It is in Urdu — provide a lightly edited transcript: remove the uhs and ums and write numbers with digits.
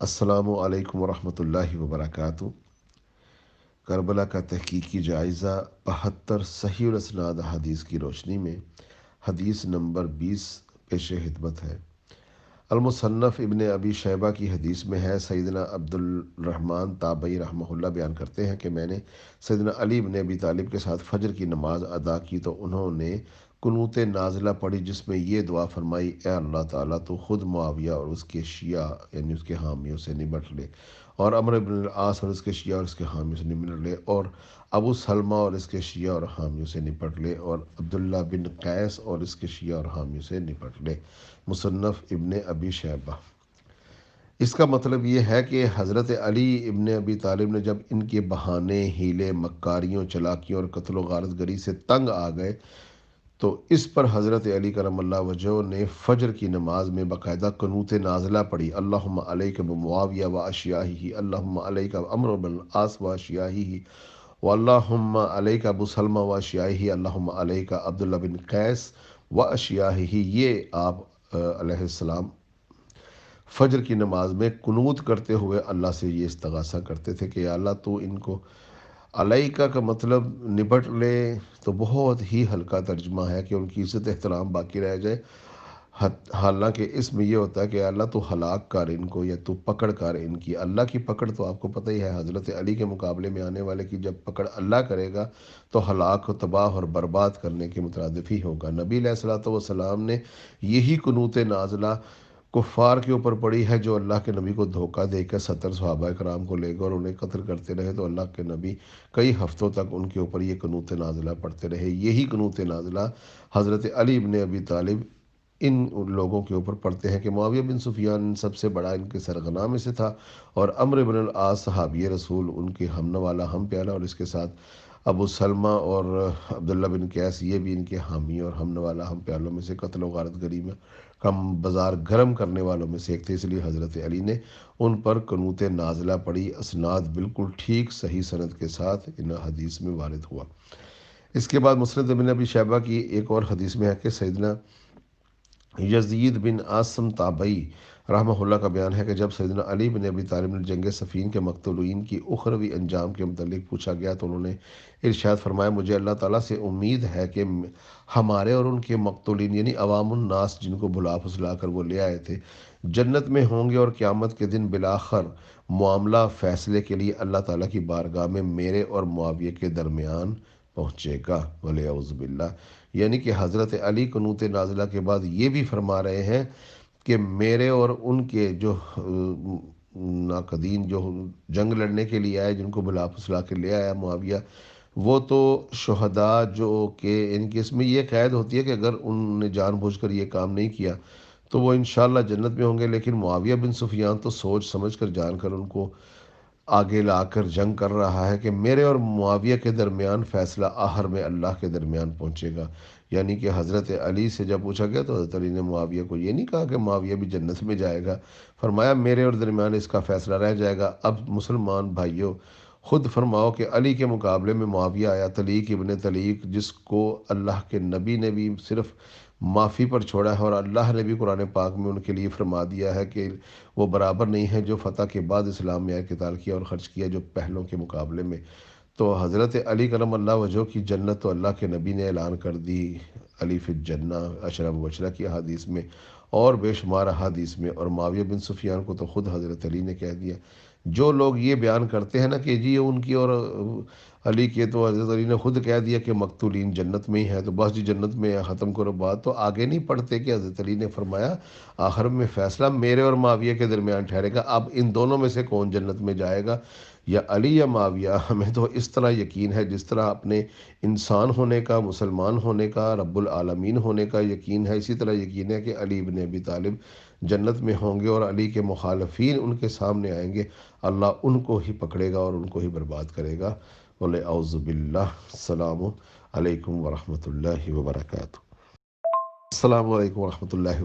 السلام علیکم ورحمۃ اللہ وبرکاتہ۔ کربلا کا تحقیقی جائزہ 72 صحیح الاسناد حدیث کی روشنی میں حدیث نمبر 20 پیش خدمت ہے۔ المصنف ابن ابی شیبہ کی حدیث میں ہے، سیدنا عبد الرحمن تابعی رحمہ اللہ بیان کرتے ہیں کہ میں نے سیدنا علی ابن ابی طالب کے ساتھ فجر کی نماز ادا کی تو انہوں نے قنوت نازلہ پڑھی، جس میں یہ دعا فرمائی: اے اللہ تعالیٰ تو خود معاویہ اور اس کے شیعہ یعنی اس کے حامیوں سے نمٹ لے، اور عمرو بن العاص اور اس کے شیعہ اور اس کے حامیوں سے نمٹ لے، اور ابو سلمہ اور اس کے شیعہ اور حامیوں سے نپٹ لے، اور عبداللہ بن قیس اور اس کے شیعہ اور حامیوں سے نپٹ لے۔ مصنف ابن ابی شیبہ۔ اس کا مطلب یہ ہے کہ حضرت علی ابن ابی طالب نے جب ان کے بہانے، ہیلے، مکاریوں، چلاکیوں اور قتل و غارت گری سے تنگ آ گئے تو اس پر حضرت علی کرم اللہ وجہہ نے فجر کی نماز میں باقاعدہ قنوت نازلہ پڑھی: اللہم علیک بمعاویہ و اشیاہہ، اللہم علیک عمرو بن العاص و اشیاہہ، واللہم علیک ابو سلمہ و اشیاہہ، اللہم علیک عبداللہ بن قیس و اشیاہہ۔ یہ آپ علیہ السلام فجر کی نماز میں قنوت کرتے ہوئے اللہ سے یہ استغاثہ کرتے تھے کہ یا اللہ تو ان کو، علیکہ کا مطلب نپٹ لے تو بہت ہی ہلکا ترجمہ ہے کہ ان کی عزت احترام باقی رہ جائے، حالانکہ اس میں یہ ہوتا ہے کہ اللہ تو ہلاک کر ان کو، یا تو پکڑ کر ان کی۔ اللہ کی پکڑ تو آپ کو پتہ ہی ہے، حضرت علی کے مقابلے میں آنے والے کی جب پکڑ اللہ کرے گا تو ہلاک و تباہ اور برباد کرنے کے مترادف ہی ہوگا۔ نبی علیہ الصلوۃ والسلام نے یہی قنوت نازلہ کفار کے اوپر پڑی ہے جو اللہ کے نبی کو دھوکہ دے کر 70 صحابہ کرام کو لے گئے اور انہیں قتل کرتے رہے، تو اللہ کے نبی کئی ہفتوں تک ان کے اوپر یہ قنوت نازلہ پڑھتے رہے۔ یہی قنوت نازلہ حضرت علی ابن ابی طالب ان لوگوں کے اوپر پڑھتے ہیں کہ معاویہ بن سفیان سب سے بڑا ان کے سرغنہ میں سے تھا، اور عمرو بن العاص صحابی رسول، ان کے ہم نوالا ہم پیالہ، اور اس کے ساتھ ابو سلمہ اور عبداللہ بن قیس، یہ بھی ان کے حامی اور ہم نوالا ہم پیالوں میں سے، قتل و غارت گری میں کم بازار گرم کرنے والوں میں سے ایک تھے، اس لیے حضرت علی نے ان پر قنوت نازلہ پڑھی۔ اسناد بالکل ٹھیک صحیح سند کے ساتھ ان حدیث میں وارد ہوا۔ اس کے بعد مسند ابن ابی شیبہ کی ایک اور حدیث میں ہے کہ سیدنا یزید بن عاصم تابعی رحمہ اللہ کا بیان ہے کہ جب سیدنا علی بن ابی طالب نے جنگ صفین کے مقتولین کی اخروی انجام کے متعلق پوچھا گیا تو انہوں نے ارشاد فرمایا: مجھے اللہ تعالیٰ سے امید ہے کہ ہمارے اور ان کے مقتولین یعنی عوام الناس جن کو بھلا پھسلا کر وہ لے آئے تھے، جنت میں ہوں گے، اور قیامت کے دن بالآخر معاملہ فیصلے کے لیے اللہ تعالیٰ کی بارگاہ میں میرے اور معاویہ کے درمیان پہنچے گا، ولیعوذ باللہ۔ یعنی کہ حضرت علی قنوت نازلہ کے بعد یہ بھی فرما رہے ہیں کہ میرے اور ان کے جو ناقدین جو جنگ لڑنے کے لیے آئے، جن کو بلا پھسلا کے لے آیا معاویہ، وہ تو شہداء جو کہ ان کے اس میں یہ قید ہوتی ہے کہ اگر ان نے جان بوجھ کر یہ کام نہیں کیا تو وہ انشاءاللہ جنت میں ہوں گے، لیکن معاویہ بن سفیان تو سوچ سمجھ کر جان کر ان کو آگے لا کر جنگ کر رہا ہے کہ میرے اور معاویہ کے درمیان فیصلہ آخر میں اللہ کے درمیان پہنچے گا۔ یعنی کہ حضرت علی سے جب پوچھا گیا تو حضرت علی نے معاویہ کو یہ نہیں کہا کہ معاویہ بھی جنت میں جائے گا، فرمایا میرے اور درمیان اس کا فیصلہ رہ جائے گا۔ اب مسلمان بھائیوں، خود فرماؤ کہ علی کے مقابلے میں معاویہ آیا، طلیق ابن طلیق، جس کو اللہ کے نبی نے بھی صرف معافی پر چھوڑا ہے، اور اللہ نے بھی قرآن پاک میں ان کے لیے فرما دیا ہے کہ وہ برابر نہیں ہے جو فتح کے بعد اسلام میں آئے، قتال کیا اور خرچ کیا جو پہلوں کے مقابلے میں۔ تو حضرت علی کرم اللہ وجہہ کی جنت تو اللہ کے نبی نے اعلان کر دی، علی فی الجنہ، اشرا مبشرہ کی احادیث میں اور بے شمار احادیث میں، اور معاویہ بن سفیان کو تو خود حضرت علی نے کہہ دیا۔ جو لوگ یہ بیان کرتے ہیں نا کہ جی ان کی اور علی کے تو حضرت علی نے خود کہہ دیا کہ مقتولین جنت میں ہی ہیں، تو بس جی جنت میں ختم کرو بات، تو آگے نہیں پڑھتے کہ حضرت علی نے فرمایا آخر میں فیصلہ میرے اور معاویہ کے درمیان ٹھہرے گا، اب ان دونوں میں سے کون جنت میں جائے گا، یا علی یا معاویہ۔ ہمیں تو اس طرح یقین ہے جس طرح اپنے انسان ہونے کا، مسلمان ہونے کا، رب العالمین ہونے کا یقین ہے، اسی طرح یقین ہے کہ علی ابن ابی طالب جنت میں ہوں گے، اور علی کے مخالفین ان کے سامنے آئیں گے، اللہ ان کو ہی پکڑے گا اور ان کو ہی برباد کرے گا، وَلِعَوْذُ بِاللَّهِ۔ السلام علیکم ورحمۃ اللہ وبرکاتہ۔ السلام علیکم ورحمۃ اللہ